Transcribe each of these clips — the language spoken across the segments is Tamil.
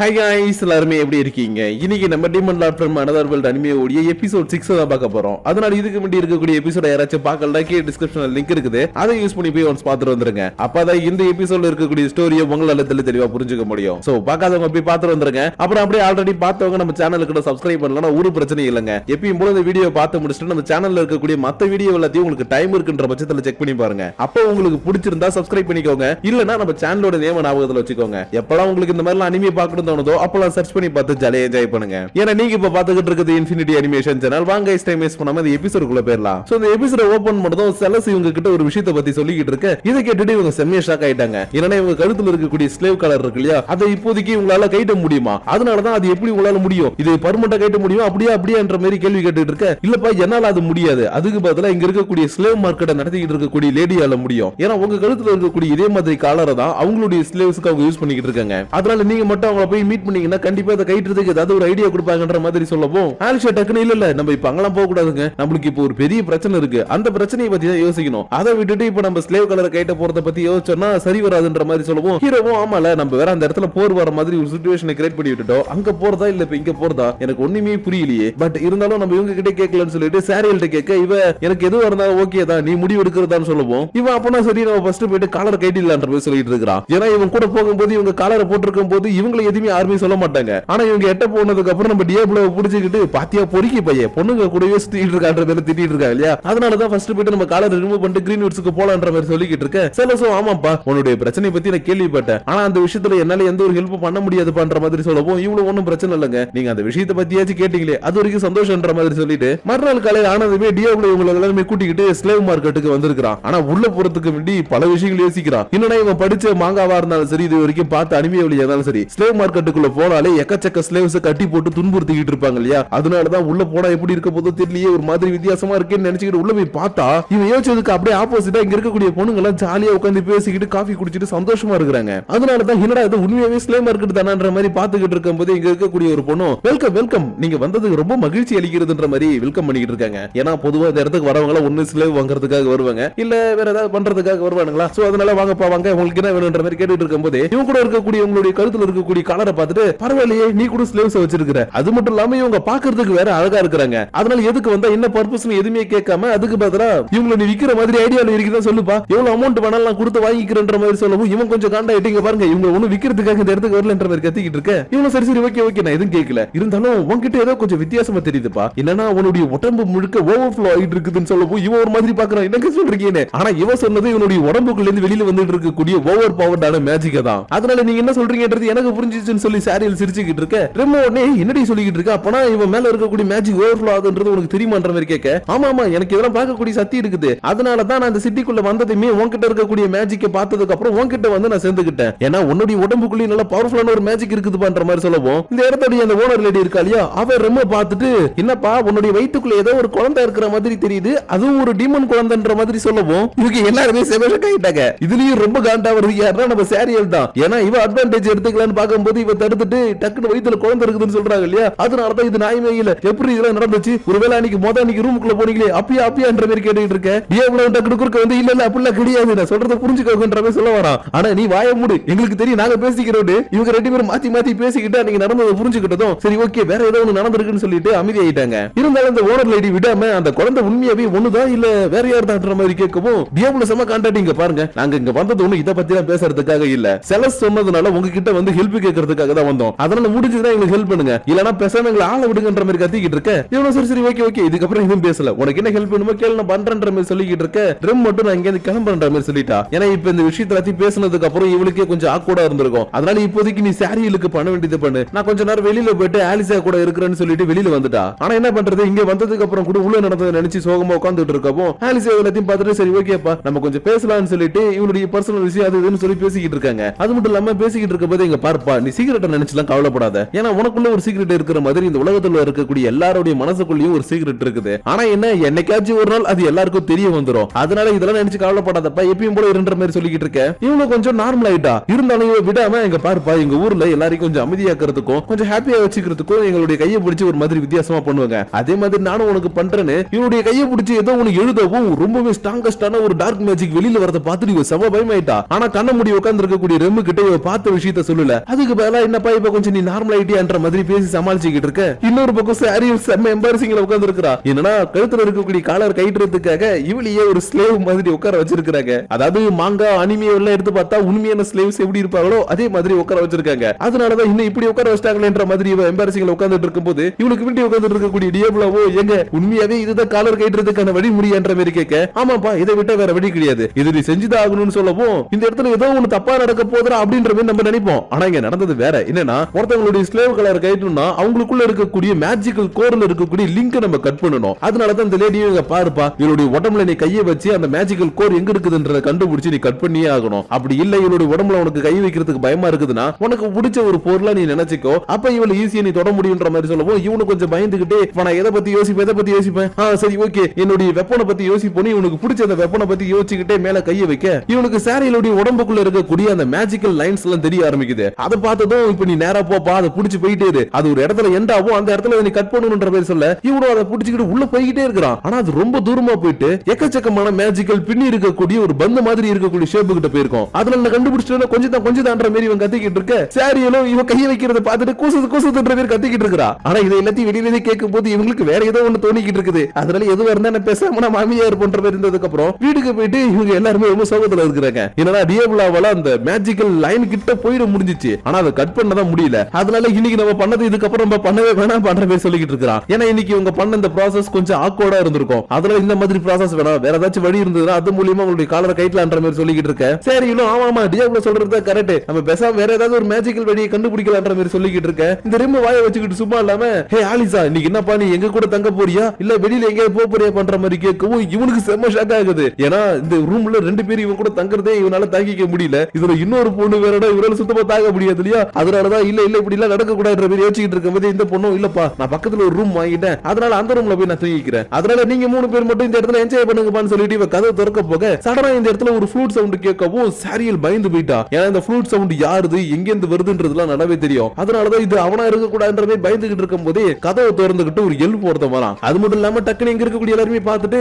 Hi guys, எல்லாரும் எப்படி இருக்கீங்க? இன்னைக்கு நம்ம demon Lord from another world anime ஓடிய எபிசோட் 6 தான் பார்க்க போறோம். அதனால இதுக்கு முன்னாடி இருக்கக்கூடிய எபிசோட யாராச்சும் பார்க்கலனா கீழ டிஸ்கிரிப்ஷன்ல லிங்க் இருக்குது. அதை யூஸ் பண்ணி போய் ஒன்ஸ் பார்த்துட்டு வந்துருங்க. அப்பதான் இந்த எபிசோட்ல இருக்கக்கூடிய ஸ்டோரியை உங்களால தெளிவா புரிஞ்சுக்க முடியும். சோ பார்க்காதவங்க போய் பார்த்துட்டு வந்துருங்க. அப்புறம் அப்படியே ஆல்ரெடி பார்த்தவங்க நம்ம சேனலுக்கு சப்ஸ்கிரைப் பண்ணலனா ஒரு பிரச்சனை இல்லங்க. எப்பவும் போல இந்த வீடியோ பார்த்து முடிச்சிட்டு நம்ம சேனல்ல இருக்கக்கூடிய மத்த வீடியோ எல்லாத்தையும் உங்களுக்கு டைம் இருக்குன்ற பட்சத்துல செக் பண்ணி பாருங்க. அப்போ உங்களுக்கு பிடிச்சிருந்தா சப்ஸ்கிரைப் பண்ணிக்கோங்க. இல்லனா நம்ம சேனலோட நேம ஞாபகத்துல வச்சுக்கோங்க. எப்பலாம் உங்களுக்கு இந்த மாதிரி அனிமே பார்க்கணும் தோணுதோ அப்பலாம் சர்ச் பண்ணி பார்த்து ஜாலியா என்ஜாய் பண்ணுங்க. ஏன்னா நீங்க இப்ப பாத்துக்கிட்டு இருக்குது இன்ஃபினிட்டி அனிமேஷன் சேனல். வாங்க டைம் வேஸ்ட் பண்ணாம இந்த எபிசோடுக்குள்ள போயிரலாம். சோ இந்த எபிசோட ஓபன் பண்ணதும் செலஸ் இவங்க கிட்ட ஒரு விஷயத்தை பத்தி சொல்லிக்கிட்டு இருக்க. இதை கேட்டுட்டு இவங்க செம்மையா ஷாக் ஆயிட்டாங்க. ஏன்னா இவங்க கழுத்துல இருக்கக்கூடிய ஸ்லேவ் கலர் இருக்கு இல்லையா, அதை இப்போதைக்கு உங்களால கைட்ட முடியுமா? அதனாலதான் அது எப்படி உங்களால முடியும், இது பர்மனண்டா கைட்ட முடியும் அப்படியான்ற மாதிரி கேள்வி கேட்டுட்டு இருக்க. இல்லப்பா என்னால அது முடியாது, அதுக்கு பதிலா இங்க இருக்கக்கூடிய ஸ்லேவ் மார்க்கெட்டை நடத்திக்கிட்டு இருக்கக்கூடிய லேடியால முடியும். ஏன்னா உங்க கழுத்துல இருக்கக்கூடிய இதே மாதிரி காலரை தான் அவங்களுடைய ஸ்லேவ்ஸ்க்கு அவங்க யூஸ் பண்ணிக்கிட்டு இருக்காங்க. அதனால நீங்க மட்டும் அவங்கள போய் மீட் பண்ணீங்கன்னா கண்டிப்பா அதை கைட்டுறதுக்கு ஏதாவது ஒரு ஐடியா கொடுப்பாங்கன்ற மாதிரி சொல்லவும் ஆலிஷா டக்குனு இல்ல நம்ம இப்ப அங்கெல்லாம் போக கூடாதுங்க, நம்மளுக்கு இப்போ ஒரு பெரிய பிரச்சனை இருக்கு, அந்த பிரச்சனையை பத்தி தான் யோசிக்கணும். அதை விட்டுட்டு இப்ப நம்ம ஸ்லேவ் கலரை கைட்ட போறத பத்தி யோசிச்சோம்னா சரி வராதுன்ற மாதிரி சொல்லவும் ஹீரோவும் ஆமால நம்ம வேற அந்த இடத்துல போர் வர மாதிரி ஒரு சிச்சுவேஷனை கிரியேட் பண்ணி விட்டுட்டோம். அங்க போறதா இல்ல இப்ப இங்க போறதா எனக்கு ஒண்ணுமே புரியலையே. பட் இருந்தாலும் நம்ம இவங்க கிட்ட கேட்கலன்னு சொல்லிட்டு சாரியல்ட்ட கேட்க இவ எனக்கு எதுவும் இருந்தாலும் ஓகே தான், நீ முடிவு எடுக்கிறதான்னு சொல்லவும் இவன் அப்பனா சரி நம்ம ஃபர்ஸ்ட் போயிட்டு காலரை கைட்டிடலான்ற மாதிரி சொல்லிட்டு இருக்கான். ஏன்னா இவன் கூட போகும்போது இவங்க காலரை போட்டிருக்கும் போது இவங்களை எதுவுமே யாருமே சொல்ல மாட்டாங்க. ஆனா இவங்க எட்ட போனதுக்கு அப்புறம் நம்ம டியாப்ளோவை புடிச்சிக்கிட்டு பாத்தியா பொறுக்கி பையன் பொண்ணுங்க கூடவே சுத்திட்டு இருக்கான்றதுல திட்டிட்டு இருக்காங்க இல்லையா. அதனாலதான் ஃபர்ஸ்ட் போயிட்டு நம்ம காலரை ரிமூவ் பண்ணிட்டு கிரீன்வுட்ஸ்க்கு போலான்ற மாதிரி சொல்லிக்கிட்டு இருக்க. செலசோ ஆமாப்பா உன்னுடைய பிரச்சனை பத்தி நான் கேள்விப்பட்டேன், ஆனா அந்த விஷயத்துல என்னால எந்த ஒரு ஹெல்ப் பண்ண முடியாது பண்ற மாதிரி சொல்லவும் இவ்வளவு ஒன்னும் பிரச்சனை இல்லங்க, நீங்க அந்த விஷயத்தை பத்தியாச்சும் கேட்டீங்களே அது வரைக்கும் சந்தோஷம்ன்ற மாதிரி சொல்லிட்டு மறுநாள் காலையில் ஆனதுமே டியாப்ளோ இவங்களை எல்லாருமே கூட்டிக்கிட்டு ஸ்லேவ் மார்க்கெட்டுக்கு வந்திருக்கான். ஆனா உள்ள போறதுக்கு முன்னாடி பல விஷயங்கள் யோசிக்கிறான். இன்னொன்னு இவன் படிச்ச மாங்காவா இருந்தாலும் சரி இது வரைக்கும் பார்த்து அனிமே வழியா இருந்தாலும் சரி ஸ்லேவ் மார்க்கெட்டுக்குள்ள போனாலே எக்கச்சக்க ஸ்லேவ்ஸ் கட்டி போட்டு துன்புறுத்திக்கிட்டு இருப்பாங்க இல்லையா. அதனாலதான் உள்ள போனா எப்படி இருக்க போதோ தெரியலையே, ஒரு மாதிரி வித்தியாசமா இருக்குன்னு நினைச்சுக்கிட்டு உள்ள போய் பார்த்தா இவன் யோசிச்சதுக்கு அப்படியே ஆப்போசிட்டா இங்க இருக்கக்கூடிய பொண்ணுங்க எல்லாம் ஜாலியா உட்காந்து பேசிக்கிட்டு காஃபி குடிச்சிட்டு சந்தோஷமா இருக்காங்க. அதனாலதான் என்னடா இது உண்மையாவே ஸ்லேவ் மார்க்கெட் தானன்ற மாதிரி பாத்துக்கிட்டு இருக்கும் போது இங்க இருக்கக்கூடிய ஒரு பொண்ணு வெல்கம் வெல்கம் நீங்க வந்ததுக்கு ரொம்ப மகிழ்ச்சி அளிக்கிறதுன்ற மாதிரி வெல்கம் பண்ணிக்கிட்டு இருக்காங்க. ஏன்னா பொதுவா இந்த இடத்துக்கு வரவங்க ஒண்ணு ஸ்லேவ் வாங்குறதுக்காக வருவாங்க, இல்ல வேற ஏதாவது பண்றதுக்காக வருவானுங்களா. சோ அதனால வாங்கப்பா வாங்க உங்களுக்கு என்ன வேணும்ன்ற மாதிரி கேட்டுட்டு இருக்கும் போது இவங்க கூட இருக்கக்கூடிய உங்களுடைய கழுத்துல இருக்கக்கூடிய கலரை பார்த்துட்டு பரவாயில்லையே நீ கூட ஸ்லேவ்ஸ் வச்சிருக்கிற, அது மட்டும் இல்லாம இவங்க பாக்குறதுக்கு வேற அழகா இருக்கிறாங்க, அதனால எதுக்கு வந்தா என்ன பர்பஸ்னு எதுவுமே கேட்காம அதுக்கு பதிலா இவங்களை நீ விக்கிற மாதிரி ஐடியால இருக்குதா சொல்லுப்பா, எவ்வளவு அமௌண்ட் வேணாலும் நான் கொடுத்து வாங்கிக்கிறேன்ற மாதிரி சொல்லவும் இவன் கொஞ்சம் காண்டாயிட்டீங்க பாருங்க, இவங்க ஒண்ணு விக்கிறதுக்காக இந்த இடத்துக்கு வரலன்ற மாதிரி கத்திக்கிட்டு இருக்க. இவங்க சரி சரி ஓகே ஓகே நான் எதுவும் கேட்கல, இருந்தாலும் உன்கிட்ட ஏதோ கொஞ்சம் வித்தியாசமா தெரியுதுப்பா, என்னன்னா உன்னுடைய உடம்பு முழுக்க ஓவர்ஃப்ளோ ஆயிட்டு இருக்குதுன்னு சொல்லவும் இவன் ஒரு மாதிரி பாக்குறான் என்னங்க சொல்றீங்கன்னு. ஆனா இவன் சொன்னது இவனுடைய உடம்புக்குள்ள இருந்து வெளியில வந்துட்டு இருக்கக்கூடிய ஓவர் பவர்டான மேஜிக் தான். அதனால நீங்க என்ன சொல்றீங்கன்றது எனக்கு புரிஞ்சிச்சுன்னு சொல்லி சாரியல் சிரிச்சுக்கிட்டு இருக்க. ரெமோ உடனே என்னடி சொல்லிக்கிட்டு இருக்க, அப்பனா இவன் மேல இருக்கக்கூடிய மேஜிக் ஓவர்ஃப்ளோ ஆகுதுன்றது உனக்கு தெரியுமான்ற மாதிரி கேட்க. ஆமா ஆமா எனக்கு இதெல்லாம் பார்க்கக்கூடிய சக்தி இருக்குது, அதனால தான் நான் இந்த சிட்டிக்குள்ள வந்ததுமே உன்கிட்ட இருக்கக்கூடிய மேஜிக்கை பார்த்ததுக்கு அப்புறம் உன்கிட்ட வந்து நான் சேர்ந்துக்கிட்டேன். ஏன்னா உன்னுடைய உடம்புக்குள்ளே நல்ல பவர்ஃபுல்லான ஒரு மேஜிக் இருக்குது பண்ற மாதிரி சொல்லவும் இந்த இடத்துடைய அந்த ஓனர் லேடி இருக்கா இல்லையா அவ ரெமோ பார்த்துட்டு என்னப்பா உன்னுடைய வயித்துக்குள்ள ஏதோ ஒரு குழந்தை இருக்கிற மாதிரி தெரியுது, அதுவும் ஒரு டீமன் குழந்தைன்ற மாதிரி சொல்லவும் இவங்க எல்லாருமே செமஷக் ஆயிட்டாங்க. இதுலயும் ரொம்ப காண்டா வருது யாருன்னா நம்ம சாரியல் தான். ஏன்னா இவ அட்வான்டேஜ் எடுத்துக்கலாம்னு பார்க்கும்போது இவ தடுத்துட்டு டக்குனு வயித்துல குழந்தை இருக்குதுன்னு சொல்றாங்க இல்லையா. அதனாலதான் இது நியாயமே இல்ல, எப்படி இதெல்லாம் நடந்துச்சு, ஒருவேளை அன்னைக்கு ரூமுக்குள்ள போனீங்களே அப்பியான்ற மாதிரி கேட்டுட்டு இருக்க. டியாப்ளோ டக்குனு குறுக்க வந்து இல்ல இல்ல அப்படிலாம் கிடையாது, நான் சொல்றத புரிஞ்சுக்கோங்கன்ற மாதிரி சொல்ல வரான். ஆனா நீ வாய மூடு எங்களுக்கு தெரியும் நாங்க பேசிக்கிறோம். இவங்க ரெண்டு பேரும் மாத்தி மாத்தி பேசிக்கிட்டா நீங்க நடந்ததை புரிஞ்சுக்கிட்டதும் சரி ஓகே வேற ஏதோ ஒண்ணு நடந்திருக்குன்னு சொல்லிட்டு அமைதி ஆயிட்டாங்க. இருந்தாலும் இந்த ஓனர் லேடி விடாம அந்த குழந்தை உண்மையாவே ஒண்ணுதான் இல்ல வேற யாருதான்ற மாதிரி கேட்கவும் டியாப்ளோ செம காண்டாக்டிங்க பாருங்க, நாங்க இங்க வந்தது ஒண்ணு இத பத்தி எல்லாம் பேசுறதுக்காக இல்ல, செலஸ் சொன்னதுனால உங்ககிட்ட வந்து ஹெல்ப் கேட்கறதுக்காக தான் வந்தோம், அதனால முடிஞ்சதுதான் எங்களுக்கு ஹெல்ப் பண்ணுங்க, இல்லனா பேசாம எங்களை ஆள விடுங்கன்ற மாதிரி கத்திக்கிட்டு இருக்க. இவனும் சரி சரி ஓகே ஓகே இதுக்கப்புறம் எதுவும் பேசல, உனக்கு என்ன ஹெல்ப் வேணுமோ கேளு நான் பண்றேன்ற மாதிரி சொல்லிக்கிட்டு இருக்க. ரெம் மட்டும் நான் இங்க கிளம்புறன்ற மாதிரி சொல்லிட்டா. ஏன்னா இப்ப இந்த விஷயத்தை பத்தி பேசினதுக்கு அப்புறம் இவளுக்கே கொஞ்சம் ஆக்வர்டா இருந்திருக்கும். அதனால இப்போதைக்கு நீ சாரியலுக்கு பண்ண வேண்டியது பண்ணு, நான் கொஞ்ச நேரம் வெளியில போயிட்டு ஆலிசா கூட இருக்கிறேன்னு சொல்லிட்டு வெளியில வந்துட்டா. ஆனா என்ன பண்றது இங்க வந்ததுக்கு அப்புறம் கூட உள்ள நடந்ததை நினைச்சு சோகமா உட்கார்ந்துட்டு இருக்கப்போ ஆலிசா எல்லாத்தையும் பார்த்துட்டு சரி ஓகேப்பா நம்ம கொஞ்சம் பேசலாம்னு சொல்லிட்டு இவனுடைய பர்சனல் விஷயம் அது இதுன்னு சொல்லி பேசிக்கிட்டு இருக்காங்க. அது மட்டும் இல்லாம பேசிக்கிட்டு இருக்க போது இங்க பார்ப்பா நீ சீக்கிரட்டை நினைச்சுலாம் கவலைப்படாத, ஏன்னா உனக்குள்ள ஒரு சீக்கிரட் இருக்கிற மாதிரி இந்த உலகத்துல இருக்கக்கூடிய எல்லாருடைய மனசுக்குள்ளேயும் ஒரு சீக்கிரட் இருக்குது. ஆனா என்ன என்னைக்காச்சும் ஒரு நாள் அது எல்லாருக்கும் தெரிய வந்துரும், அதனால இதெல்லாம் நினைச்சு கவலைப்படாதப்பா எப்பயும் போல இருன்ற மாதிரி சொல்லிக்கிட்டு இருக்க. இவங்க கொஞ்சம் நார்மல் ஆயிட்டா. இருந்தாலும் இவ விடாம எங்க பாருப்பா எங்க ஊர்ல எல்லாரையும் கொஞ்சம் அமைதியாக்குறதுக்கும் கொஞ்சம் ஹாப்பியா வச்சுக்கிறதுக்கும் எங்களுடைய கையை பிடிச்சி ஒரு மாதிரி வித்தியாசமா பண்ணுவாங்க, அதே மாதிரி நானும் உனக்கு பண்றேன்னு இவனுடைய கையை பிடிச்சி ஏதோ உனக்கு எழுதவும் ரொம்பவே ஸ்ட்ராங்கஸ்டான ஒரு டார்க் மேஜிக் வெளியில வரத பார்த்துட்டு இவ செம பயமாயிட்டா. ஆனா கண்ண மூடி உட்கார்ந்து இருக்கக்கூடிய ரெம்மு கிட்ட இவ பார்த்த விஷயத்த சொல்லல. அதுக்கு அதெல்லாம் என்னப்பா இப்ப கொஞ்சம் நீ நார்மல் ஐடியான்ற மாதிரி பேசி சமாளிச்சுக்கிட்டு இருக்க. இன்னொரு பக்கம் சாரியல் செம்ம எம்பாரசிங்ல உட்கார்ந்து இருக்கா. என்னன்னா கழுத்துல இருக்கக்கூடிய காலர் கைட்டுறதுக்காக இவளையே ஒரு ஸ்லேவ் மாதிரி உட்கார வச்சிருக்காங்க. அதாவது மாங்கா அனிமே எல்லாம் எடுத்து பார்த்தா உண்மையான ஸ்லேவ்ஸ் எப்படி இருப்பாங்களோ அதே மாதிரி உட்கார வச்சிருக்காங்க. அதனாலதான் இன்னும் இப்படி உட்கார வச்சிட்டாங்களேன்ற மாதிரி இவ எம்பாரசிங்ல உட்கார்ந்துட்டு இருக்கும்போது இவளுக்கு பின்னாடி உட்கார்ந்துட்டு இருக்கக்கூடிய டியப்ளோவோ எங்க உண்மையாவே இதுதான் காலர் கைட்டுறதுக்கான வழி முடியன்ற மாதிரி கேட்க, ஆமாப்பா இதை விட்ட வேற வழி கிடையாது, இது நீ செஞ்சுதான் ஆகணும்னு சொல்லவும் இந்த இடத்துல ஏதோ ஒண்ணு தப்பா நடக்க போதுரா அப்படின்ற மாதிரி நம்ம நினைப்போம். ஆனா இங்க நடந்தது வேற. என்னன்னா ஒருத்தவங்களுடைய ஸ்லேவ் கலர் கைட்டுனா அவங்களுக்குள்ள இருக்கக்கூடிய மேஜிக்கல் கோர்ல இருக்கக்கூடிய லிங்க் நம்ம கட் பண்ணணும். அதனாலதான் இந்த லேடி இங்க பாருப்பா இவளுடைய உடம்புல நீ கையை வச்சு அந்த மேஜிக்கல் கோர் எங்க இருக்குதுன்றத கண்டுபிடிச்சு நீ கட் பண்ணியே ஆகணும். அப்படி இல்ல இவளுடைய உடம்புல உனக்கு கை வைக்கிறதுக்கு பயமா இருக்குதுன்னா உனக்கு பிடிச்ச ஒரு பொருளா நீ நினைச்சுக்கோ, அப்ப இவளை ஈஸியா நீ தொட முடியும்ன்ற மாதிரி சொல்லவும் இவனு கொஞ்சம் பயந்துகிட்டே நான் எதை பத்தி யோசிப்பேன் சரி ஓகே என்னுடைய வெப்பனை பத்தி யோசிப்போம். இவனுக்கு பிடிச்ச அந்த வெப்பனை பத்தி யோசிச்சுக்கிட்டே மேல கையை வைக்க இவனுக்கு சாரியிலுடைய உடம்புக்குள்ள இருக்கக்கூடிய அந்த மேஜிக்கல் லைன்ஸ் எல்லாம் தெரிய ஆரம்பிக்குது. அதை பார்த்ததும் இப்ப நீ நேரா போப்பா அதை புடிச்சு போயிட்டே இரு, அது ஒரு இடத்துல எண்ட் ஆகும் அந்த இடத்துல நீ கட் பண்ணணும்ன்ற மாதிரி சொல்ல இவனும் அதை புடிச்சுக்கிட்டு உள்ள போய்கிட்டே இருக்கிறான். ஆனா அது ரொம்ப தூரமா போயிட்டு எக்கச்சக்கமான மேஜிக்கல் பின்னி இருக்கக்கூடிய ஒரு பந்து மாதிரி இருக்கக்கூடிய ஷேப் கிட்ட போயிருக்கும். அதுல நான் கண்டுபிடிச்சிட்டு கொஞ்சம் தான்ற மாதிரி இவன் கத்திக்கிட்டு இருக்க, சாரியிலும் இவன் கையை வைக்கிறத பார்த்துட்டு கூசுதுன்ற மாதிரி கத்திக்கிட்டு இருக்கிறா. ஆனா இதை எல்லாத்தையும் வெளியிலே கேட்கும் போது இவங்களுக்கு வேற ஏதோ ஒண்ணு தோணிக்கிட்டு இருக்குது. அதனால எதுவும் இருந்தா நான் பேசாம மாமியா இருப்போன்ற மாதிரி இருந்ததுக்கு அப்புறம் வீட்டுக்கு போயிட்டு இவங்க எல்லாருமே ரொம்ப சோகத்துல இருக்கிறாங்க. என்னன்னா டியபிளாவால அந்த மேஜிக்கல் லைன் கிட்ட போயிட முடிஞ்சிச்சு, ஆனா அதை கட் பண்ணதான் முடியல. அதனால இன்னைக்கு நம்ம பண்ணது இதுக்கப்புறம் நம்ம பண்ணவே வேணாம் பண்ற மாதிரி சொல்லிக்கிட்டு இருக்கிறான். ஏன்னா இன்னைக்கு இவங்க பண்ண இந்த ப்ராசஸ் கொஞ்சம் ஆக்வர்டா இருந்திருக்கும். அதனால இந்த மாதிரி ப்ராசஸ் வேணாம், வேற ஏதாச்சும் வழி இருந்ததுன்னா அது மூலியமா உங்களுடைய காலரை கைட்லான்ற மாதிரி சொல்லிக்கிட்டு இருக்க. சரி இன்னும் ஆமா டியபிளா சொல்றது கரெக்ட், நம்ம பேசாம வேற ஏதாவது ஒரு மேஜிக்கல் வழியை கண்டுபிடிக்கலான்ற மாதிரி சொல்லிக்கிட்டு இருக்க. இந்த ரிம்மு வாயை வச்சுக்கிட்டு சும்மா இல்லாம ஹே ஆலிசா இன்னைக்கு என்னப்பா நீ எங்க கூட தங்க போறியா இல்ல வெளியில எங்கேயாவது போக போறியா பண்ற மாதிரி கேட்கவும் இவனுக்கு செம்ம ஷாக் ஆகுது. ஏன்னா இந்த ரூம்ல ரெண்டு பேரும் இவன் கூட தங்கறதே இவனால தாங்கிக்க முடியல, இதுல இன்னொரு பொண்ணு வேறடா இவரால சுத்தமா தாங்க முடியாது இல்லையா. அதனாலதான் இல்ல இப்படி எல்லாம் நடக்க கூடாதுன்ற மாதிரி யோசிச்சுட்டு இருக்கும்போது இந்த பொண்ணும் இல்லப்பா நான் பக்கத்துல ஒரு ரூம் வாங்கிட்டேன், அதனால அந்த ரூம்ல போய் நான் தூங்கிக்கிறேன், அதனால நீங்க 3 பேர் மட்டும் இந்த இடத்துல என்ஜாய் பண்ணுங்கப்பான்னு சொல்லிட்டு இவ கதவை திறக்க போக சடனா இந்த இடத்துல ஒரு ஃப்ளூட் சவுண்ட் கேட்கவும் சாரியல் பயந்து போயிட்டா. ஏன்னா இந்த ஃப்ளூட் சவுண்ட் யாருது எங்க இருந்து வருதுன்றதுலாம் நல்லாவே தெரியும். அதனாலதான் இது அவனா இருக்க கூடாதுன்ற மாதிரி பயந்துகிட்டு இருக்கும் போதே கதவை திறந்துகிட்டு ஒரு எல் போறத வரான். அது மட்டும் இல்லாம டக்குனு இங்க இருக்கக்கூடிய எல்லாருமே பார்த்துட்டு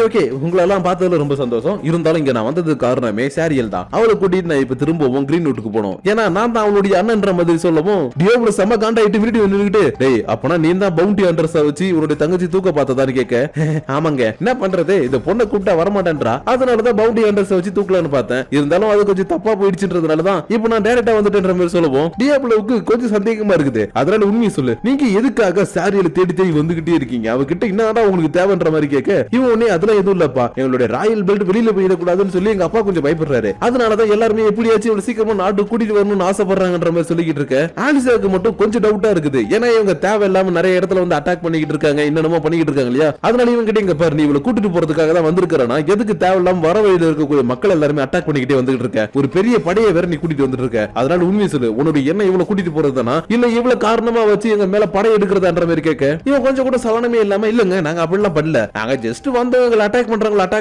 ஓகே உங்களெல்லாம் பார்த்ததுல ரொம்ப சந்தோஷம், இருந்தாலும் இங்க நான் வந்தது காரணமே சாரியல் தான், அவளை கூட்டிட்டு நான் இப்ப திரும்பவும் கிரீன் வுட்டுக்கு போனோம், ஏன்னா நான் தான் அவளுடைய அண்ணன்ற மாதிரி சொல்லவும் டியோப்ல செம காண்டாயிட்டு வீட்டு வந்துகிட்டு டேய் அப்பனா நீ தான் பவுண்டி ஹண்டர்ஸா வச்சு உன்னுடைய தங்கச்சி தூக்க பார்த்ததான்னு கேட்க ஆமாங்க என்ன பண்றது இந்த பொண்ணை கூப்பிட்டா வரமாட்டேன்றா, அதனாலதான் பவுண்டி ஹண்டர்ஸ் வச்சு தூக்கலான்னு பார்த்தேன், இருந்தாலும் அது கொஞ்சம் தப்பா போயிடுச்சுன்றதுனாலதான் இப்ப நான் டைரக்டா வந்துட்டேன்ற மாதிரி சொல்லவும் டியோப்லவுக்கு கொஞ்சம் சந்தேகமா இருக்குது. அதனால உண்மையை சொல்லு நீங்க எதுக்காக சாரியல தேடி வந்துகிட்டே இருக்கீங்க, அவகிட்ட என்னடா உங்களுக்கு தேவைன்ற மாதிரி கேட்க இவன் உடனே அதெல்லாம் எதுவும் இல்லப்பா எங்களுடைய ராயல் பெல்ட் வெளியில போயிடக்கூடாதுன்னு சொல்லி எங்க அப்பா கொஞ்சம் பயப்படுறாரு, அதனாலதான் எல்லாருமே எப்படியாச்சும் இவ்வளவு சீக்கிரமா நாட்டு கூட்டிட்டு வரணும்னு ஆசைப்படுறாங்கன்ற மாதிரி சொல்லிக்கிட்டு இருக்க. ஆலிசாவுக்கு மட்டும் கொஞ்சம் டவுட்டா இருக்குது, ஏன்னா இவங்க தேவையில்லாம நிறைய இடத்துல வந்து அட்டாக் பண்ணிக்கிட்டு இருக்காங்க என்னென்னமோ பண்ணிக்கிட்டு இருக்காங்க இல்லையா. அதனால இவங்க கிட்ட இங்க பாரு நீ இவளை கூட்டிட்டு போறதுக்காக தான் வந்திருக்கானா, எதுக்கு தேவையில்லாம வர வழியில இருக்கக்கூடிய மக்கள் எல்லாருமே அட்டாக் பண்ணிக்கிட்டே வந்துட்டு இருக்க, ஒரு பெரிய படையை வேற நீ கூட்டிட்டு வந்துட்டு இருக்க, அதனால உண்மையை சொல்லு உன்னுடைய என்ன இவளை கூட்டிட்டு போறதுதானா இல்ல இவ்வளவு காரணமா வச்சு எங்க மேல படை எடுக்கிறதான்ற மாதிரி கேட்க இவன் கொஞ்சம் கூட சலனமே இல்லாம இல்லங்க நாங்க அப்படிலாம் பண்ணல, நாங்க ஜஸ்ட் வந்தவங்களை அட்டாக்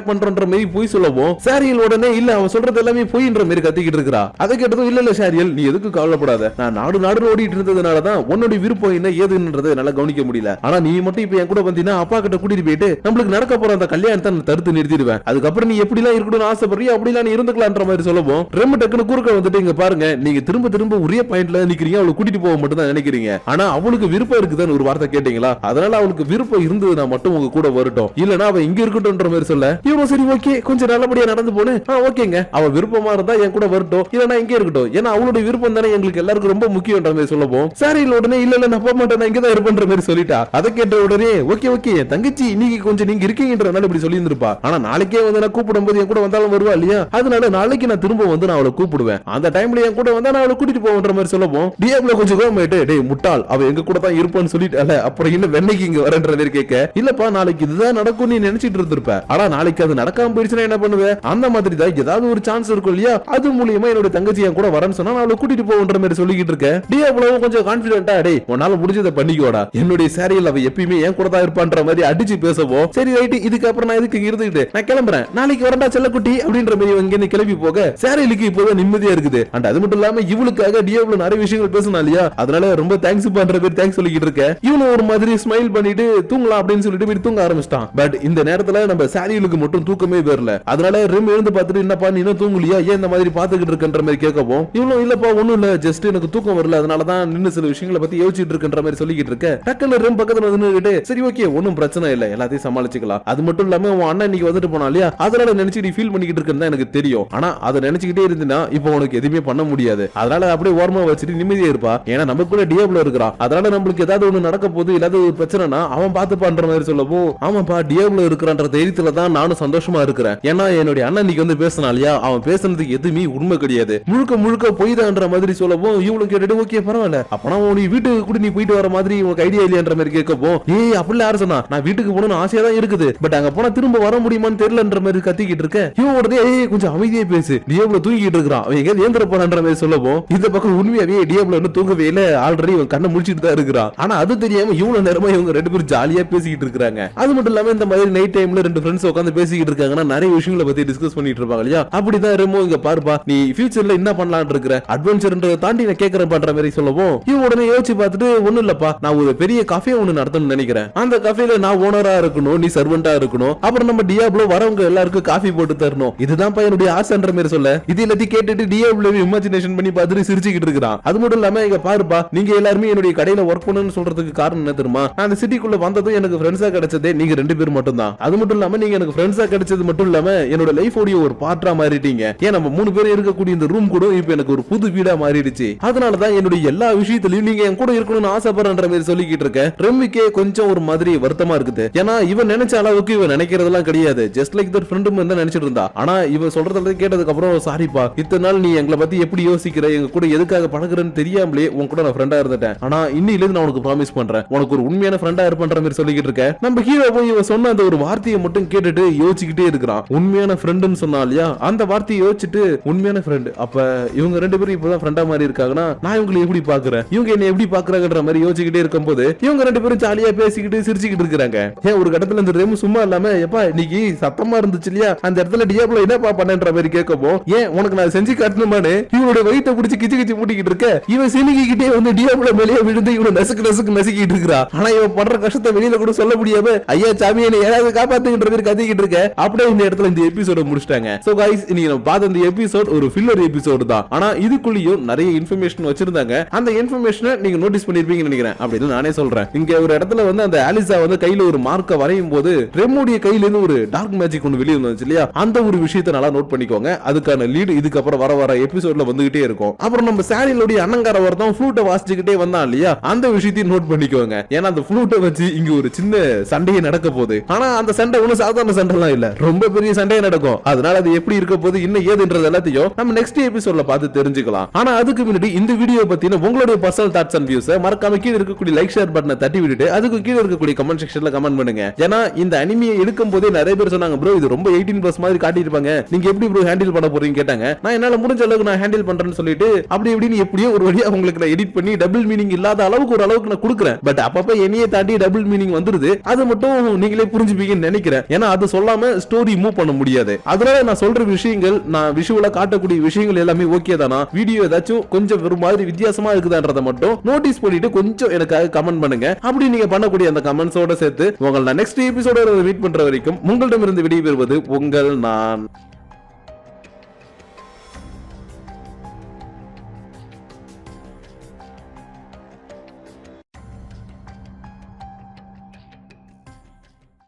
பண்றோன்ற மாதிரி போய் சொல்லவும் சாரியல் உடனே இல்ல அவன் சொல்றது எல்லாமே போயின்ற மாதிரி கத்திக்கிட்டு இருக்கா. அதை கேட்டதும் இல்ல சாரியல் நீ எதுக்கு கவலைப்படாத, நான் நாடு ஓடிட்டு இருந்ததுனாலதான் உன்னுடைய விருப்பம் என்ன ஏதுன்றது நல்லா கவனிக்க முடியல, ஆனா நீ மட்டும் இப்ப என் கூட வந்தீங்கன்னா அப்பா கிட்ட கூட்டிட்டு போயிட்டு நம்மளுக்கு நடக்க போற அந்த கல்யாணத்தை நான் தடுத்து நிறுத்திடுவேன், அதுக்கப்புறம் நீ எப்படி எல்லாம் இருக்கணும்னு ஆசைப்படுறியோ அப்படிலாம் நீ இருந்துக்கலான்ற மாதிரி சொல்லவும் ரொம்ப டக்குனு குறுக்க வந்துட்டு இங்க பாருங்க நீங்க திரும்ப ஒரே பாயிண்ட்ல நிக்கிறீங்க, அவளை கூட்டிட்டு போக மட்டும் தான் நினைக்கிறீங்க, ஆனா அவளுக்கு விருப்பம் இருக்குதான்னு ஒரு வார்த்தை கேட்டீங்களா, அதனால அவளுக்கு விருப்பம் இருந்ததுன்னா மட்டும் உங்க கூட வரட்டும் இல்லனா அவ இங்க இருக்கட்டும்ன்ற மாதிரி சொல்ல இவன் சரி ஓகே கொஞ்சம் நல்லபடியா நடந்து போனு ஓகேங்க அவ விருப்பமா இருந்தா என் கூட வரட்டும் இல்லனா இங்கே இருக்கட்டும், ஏன்னா அவளுடைய விருப்பம் தானே எங்களுக்கு எல்லாருக்கும் ரொம்ப முக்கியம்ன்ற மாதிரி சொல்லவும் சாரியில் உடனே இல்ல நான் போக மாட்டேன் நான் இங்கதான் இருப்பேன்ற மாதிரி சொல்லிட்டா. அதை கேட்ட உடனே ஓகே என் தங்கச்சி இன்னைக்கு கொஞ்சம் நீங்க இருக்கீங்கன்றனால இப்படி சொல்லி இருந்திருப்பா, ஆனா நாளைக்கே வந்து நான் கூப்பிடும் போது என் கூட வந்தாலும் வருவா இல்லையா, அதனால நாளைக்கு நான் திரும்ப வந்து நான் அவளை கூப்பிடுவேன், அந்த டைம்ல என் கூட வந்தா நான் அவளை கூட்டிட்டு போவன்ற மாதிரி சொல்லவும் டிஎப்ல கொஞ்சம் கோமாயிட்டு டேய் முட்டாள் அவ எங்க கூட தான் இருப்பான்னு சொல்லிட்டால அப்புறம் இன்னும் வெண்ணைக்கு இங்க வரன்ற மாதிரி கேட்க இல்லப்பா நாளைக்கு இதுதான் நடக்கும் நீ நினைச்சிட்டு இருந்திருப்ப, ஆனா நாளைக்கு அது நடக்காம போயிடுச்சுன்னா என்ன பண்ணுவேன், அந்த மாதிரி தான் ஏதாவது ஒரு சான்ஸ் இருக்கும் இல்லையா, அது மூலியமா என்னோட தங்கச்சி என் கூட வரேன்னு சொன்னா நான் அவளை கூட்டிட்டு போவன்ற மாதிரி சொல்லிக்கிட்டு இருக்கேன். டிஎப்லவும் கொஞ்சம் கான்பிடென்ட்டா டேய் உன்னால முடிஞ்சதை பண்ணிக்கோடா என்னுடைய சாரியில் அவ எப்பயுமே என் கூட தான் இருப்பான்ற மாதிரி அடிச்சு பேசவும் சரி ரைட் இதுக்கப்புறம் நான் இதுக்கு இருந்துட்டு நான் கிளம்புறேன் நாளைக்கு வரண்டா செல்லக்குட்டி அப்படின்ற மாதிரி இங்க கிளம்பி போக சாரிலுக்கு இப்போதான் நிம்மதியா இருக்குது. அண்ட் அது மட்டும் இல்லாம இவளுக்காக டிஎப்ல நிறைய விஷயங்கள் பேசணும் இல்லையா, அதனால ரொம்ப தேங்க்ஸ் பண்ற பேர் தேங்க்ஸ் சொல்லிக்கிட்டு இருக்க. இவனும் ஒரு மாதிரி ஸ்மைல் பண்ணிட்டு தூங்கலாம் அப்படின்னு சொல்லிட்டு போய் தூங்க ஆரம்பிச்சிட்டான். பட் இந்த நேரத்துல நம்ம சாரிலுக்கு மட்டும் தூக்கமே வரல, அதனால ரிம் எழுந்து பார்த்துட்டு என்னப்பா நீ இன்னும் தூங்கலையா ஏன் இந்த மாதிரி பாத்துக்கிட்டு இருக்கன்ற மாதிரி கேட்கவும் இவனும் இல்லப்பா ஒண்ணும் இல்ல ஜஸ்ட் எனக்கு தூக்கம் வரல, அதனாலதான் நின்னு சில விஷயங்களை பத்தி யோசிச்சுட்டு இருக்குன்ற மாதிரி சொல்லிக்கிட்டு இருக்க. டக்குனு ரெம் பக்கத்துல நின்னுட்டு சரி ஓகே ஒன்னும் பிரச்சனை இல்ல, எல்லாத்தையும் சமாளிச்சுக்கலாம். அது மட்டும் இல்லாம உன் அண்ணன் இன்னைக்கு வந்துட்டு போனா இல்லையா, அதனால நினைச்சு நீ ஃபீல் பண்ணிக்கிட்டு இருக்குன்னு எனக்கு தெரியும். ஆனா அதை நினைச்சுக்கிட்டே இருந்தீங்கன்னா இப்போ உனக்கு எதுவுமே பண்ண முடியாது. அதனால அப்படியே ஓரமா வச்சுட்டு நிம்மதியா இருப்பா. ஏன்னா நமக்கு கூட டியாப்ளோ இருக்கிறான், அதனால நம்மளுக்கு ஏதாவது ஒண்ணு நடக்க போது இல்லாத ஒரு பிரச்சனைனா அவன் பாத்துப்பான்ற மாதிரி சொல்லவும், ஆமாப்பா டியாப்ளோ இருக்கிறான்ற தைரியத்துல தான் நானும் சந்தோஷமா இருக்கிறேன். ஏன்னா என்னுடைய அண்ணன் இன்னைக்கு வந்து பேசினா இல்லையா, அவன் பேசுனதுக்கு எதுவுமே உண்மை கிடையாது, முழுக்க முழுக்க பொய் தான்ற மாதிரி சொல்லவும் இவளுக்கு கேட்டுட்டு ஓகே பரவாயில்ல, அப்பனா உன் வீட்டுக்கு கூட நீ போயிட்டு வர மாதிரி உனக்கு ஐடியா இல்லையன்ற மாதிரி கேட்கப்போ, ஏய் அப்படி யாரு சொன்னா, நான் வீட்டுக்கு போகணும்னு ஆசையா தான் இருக்குது, பட் அங்க போனா திரும்ப வர முடியுமான்னு தெரியலன்ற மாதிரி கத்திக்கிட்டு இருக்க. இவன் உடனே ஏய் கொஞ்சம் அமைதியா பேசு, டியாப்ளோ தூங்கிட்டு இருக்கான், அவன் எங்க ஏந்திர போறான்ற மாதிரி சொல்லவும், இந்த பக்கம் உண்மையாவே டியாப்ளோ தூங்கவே இல்ல, ஆல்ரெடி இவன் கண்ணை முடிச்சிட்டு தான் இருக்கிறான். ஆனா அது தெரியாம இவ்வளவு நேரமா இவங்க ரெண்டு பேரும் ஜாலியா பேசிக்கிட்டு இருக்காங்க. அது மட்டும் இல்லாம இந்த மாதிரி நைட் டைம்ல ரெண்டு ஃப்ரெண்ட்ஸ் உட்கார்ந்து பேசிக்கிட்டு இருக்காங்கன்னா நிறைய விஷயங்களை பத்தி டிஸ்கஸ் பண்ணிட்டு இருப்பாங்க இல்லையா. அப்படிதான் ரெமோ இங்க பாருப்பா நீ ஃபியூச்சர்ல என்ன பண்ணலாம்னு இருக்கிற, அட்வென்ச்சர்ன்றதை தாண்டி நான் கேட்கறேன் பண்ற மாதிரி சொல்லவும், இவன் உடனே யோசிச்சு பார்த்துட்டு ஒண்ணும் இல்லப்பா, நான் ஒரு பெரிய கஃபே ஒண்ணு நடத்தணும்னு நினைக்கிறேன், அந்த கஃபேல நான் ஓனரா இருக்கணும், நீ சர்வெண்டா இருக்கணும், அப்புறம் நம்ம டியாப்ளோ வரவங்க எல்லாருக்கும் காஃபி போட்டு தரணும், இதுதான் என்னுடைய ஆசைன்ற மாதிரி சொல்ல, இது எல்லாத்தையும் கேட்டுட்டு டியாப்ளோ இமேஜினேஷன் பண்ணி பார்த்துட்டு சிரிச்சுக்கிட்டு இருக்கிறான். அது மட்டும் இல்லாம இங்க பாருப்பா நீங்க எல்லாருமே என்னுடைய கடையில ஒர்க் பண்ணணும்னு சொல்றதுக்கு காரணம் என்ன தெரியுமா, நான் அந்த சிட்டிக்குள்ள வந்ததும் எனக்கு ஃப்ரெண்ட்ஸா கிடைச்சதே நீங்க ரெண்டு பேர் மட்டும் தான். அது மட்டும் இல்லாம நீங்க எனக்கு ஃப்ரெண்ட்ஸா கிடைச்சது மட்டும் இல்லாம என்னோட லைஃப் ஓடிய ஒரு பார்ட்டா மாறிட்டீங்க. ஏன் நம்ம மூணு பேர் இருக்கக்கூடிய இந்த ரூம் கூட இப்ப எனக்கு ஒரு புது வீடா மாறிடுச்சு. அதனாலதான் என்னுடைய எல்லா விஷயத்திலயும் நீங்க என் கூட இருக்கணும்னு ஆசைப்படுறன்ற மாதிரி சொல்லிக்கிட்டு இருக்க. ரெம்மிக்கே கொஞ்சம் ஒரு மாதிரி வருத்தமா இருக்குது. ஏன்னா இவன் நினைச்ச அளவுக்கு இவன் நினைக்கிறதெல்லாம் கிடையாது. ஜஸ்ட் லைக் தட் ஃப்ரெண்டும் தான் நினைச்சிட்டு இருந்தா. ஆனா இவன் சொல்றத கேட்டதுக்கு அப்புறம் சாரிப்பா, இத்தனை நாள் நீ எங்களை பத்தி எப்படி யோசிக்கிற, எங்க கூட எதுக்காக பழகுறன்னு தெரியாமலே உன் கூட நான் ஃப்ரெண்டா இருந்துட்டேன். ஆனா இன்னில இருந்து நான் உனக்கு ப்ராமிஸ் பண்றேன், உனக்கு ஒரு உண்மையான ஃப்ரெண்டா இருப்பன்ற மாதிரி சொல்லிக்கிட்டு இருக்க. நம்ம ஹீரோ போய் இவன் சொன்ன அந்த ஒரு வார்த்தையை மட்டும் கேட்டுட்டு யோசிச்சுக்கிட்டே இருக்கிறான். உண்மையான ஃப்ரெண்டுன்னு சொன்னா இல்லையா, அந்த வார்த்தையை யோசிச்சுட்டு உண்மையான ஃப்ரெண்ட், அப்ப இவங்க ரெண்டு பேரும் இப்பதான் ஃப்ரெண்டா மாதிரி இருக்காங்கன்னா நான் இவங்களை எப்படி பாக்குறேன், இவங்க என்ன எப்படி பாக்குறாங்கன்ற மாதிரி யோசிச்சுக்கிட்டே இருக்கும்போது இவங்க ரெண்டு பேரும் ஜாலியா பேசிக்கிட்டு சிரிச்சுக்கிட்டு இருக்காங்க. ஏன் ஒரு கட்டத்துல இந்த ரெமு சும்மா இல்லாம எப்பா இன்னைக்கு சத்தமா இருந்துச்சு இல்லையா, அந்த இடத்துல டியாப்ளோ என்னப்பா பண்ணன்ற மாதிரி கேட்கப்போ, ஏன் உனக்கு நான் செஞ்சு காட்டணுமான்னு இவனோட வயித்தை பிடிச்சி கிச்சு கிச்சு மூட்டிக்கிட்டு இருக்க. இவன் சினிக்கிட்டே வந்து டியாப்ளோ மேலேயே விழுந்து இவனை நசுக்கு நசுக்கு நசுக்கிட்டு இருக்கிறா. ஆனா இவன் படுற கஷ்டத்தை வெளியில கூட சொல்ல முடியாம ஐயா சாமி என்ன யாராவது காப்பாத்துக்கின்ற மாதிரி கத்திக்கிட்டு இருக்க. அப்படியே இந்த இடத்துல இந்த எபிசோட முடிச்சிட்டாங்க. சோ गाइस இன்னைக்கு நம்ம பார்த்த இந்த எபிசோட் ஒரு ஃபில்லர் எபிசோட் தான். ஆனா இதுக்குள்ளேயும் நிறைய இன்ஃபர்மேஷன் வச்சிருந்தாங்க. அந்த இன்ஃபர்மேஷனை நீங்க நோட்டீஸ் பண்ணிருப்பீங்கன்னு நினைக்கிறேன். அப்படின்னு நானே சொல்றேன். இங்க ஒரு இடத்துல வந்து அந்த ஆலிசா வந்து கையில ஒரு மார்க்க வரையும் போது ரெமோடைய கையில இருந்து ஒரு டார்க் மேஜிக் ஒன்று வெளியே வந்துச்சு இல்லையா, அந்த ஒரு விஷயத்தை நல்லா நோட் பண்ணிக்கோங்க. அதுக்கான லீடு இதுக்கப்புறம் வர எபிசோட்ல வந்துகிட்டே இருக்கும். அப்புறம் நம்ம சாரிலோடைய அண்ணங்கார ஒருத்தன் ஃப்ளூட்டை வாசிச்சுக்கிட்டே வந்தான் இல்லையா, அந்த விஷயத்தையும் நோட் பண்ணிக்கோங்க. ஏன்னா அந்த ஃப்ளூட்டை வச்சு இங்க ஒரு சின்ன சண்டையே நடக்க போகுது. ஆனா அந்த சண்டை ஒன்னும் சாதாரண சண்டைலாம் இல்ல, ரொம்ப பெரிய சண்டையே நடக்கும். அதனால அது எப்படி இருக்க போது இன்னும் ஏதுன்றது எல்லாத்தையும் நம்ம நெக்ஸ்ட் எபிசோட்ல பார்த்து தெரிஞ்சுக்கலாம். ஆனா அதுக்கு முன்னாடி இந்த வீடியோ பத்தின உங்களுடைய பர்சனல் தாட்ஸ் அண்ட் வியூஸ் மறக்காம கீழ இருக்கக்கூடிய லைக் ஷேர் பட்டனை தட்டி விட்டுட்டு அதுக்கு கீழ இருக்கக்கூடிய கமெண்ட் செக்ஷன்ல கமெண்ட் பண்ணுங்க. ஏன்னா இந்த அனிமியை எடுக்கும் போதே நிறைய பேர் சொன்னாங்க ப்ரோ இது ரொம்ப 18+ மாதிரி காட்டியிருப்பாங்க, நீங்க எப்படி ப்ரோ ஹேண்டில் பண்ண போறீங்க கேட்டாங்க. நான் என்னால முடிஞ்ச அளவுக்கு நான் ஹேண்டில் பண்றேன்னு சொல்லிட்டு அப்படி எப்படின்னு எப்படியோ ஒரு வழியா உங்களுக்கு நான் எடிட் பண்ணி டபுள் மீனிங் இல்லாத அளவுக்கு ஒரு அளவுக்கு நான் கொடுக்குறேன். பட் அப்பப்ப என்னையே தாண்டி டபுள் மீனிங் வந்துருது. அது மட்டும் நீங்களே புரிஞ்சுப்பீங்கன்னு நினைக்கிறேன். ஏன்னா அது சொல்லாம ஸ்டோரி மூவ் பண்ண முடியாது. அதனால நான் சொல்ற விஷயங்கள் நான் விஷுவலா காட்டக்கூடிய விஷயங்கள் எல்லாமே ஓகே தானா, வீடியோ ஏதாச்சும் கொஞ்சம் ஒரு மாதிரி வித்தியாசமா இருக்குதான்றதை மட்டும் நோட்டீஸ் பண்ணிட்டு கொஞ்சம் எனக்காக கமெண்ட் பண்ணுங்க. அப்படி நீங்க பண்ணக்கூடிய அந்த கமெண்ட்ஸோட சேர்த்து உங்களை நான் நெக்ஸ்ட் எபிசோட மீட் பண்ற வரைக்கும் உங்களிடமிருந்து விடைபெறுவது உங்கள் நான்.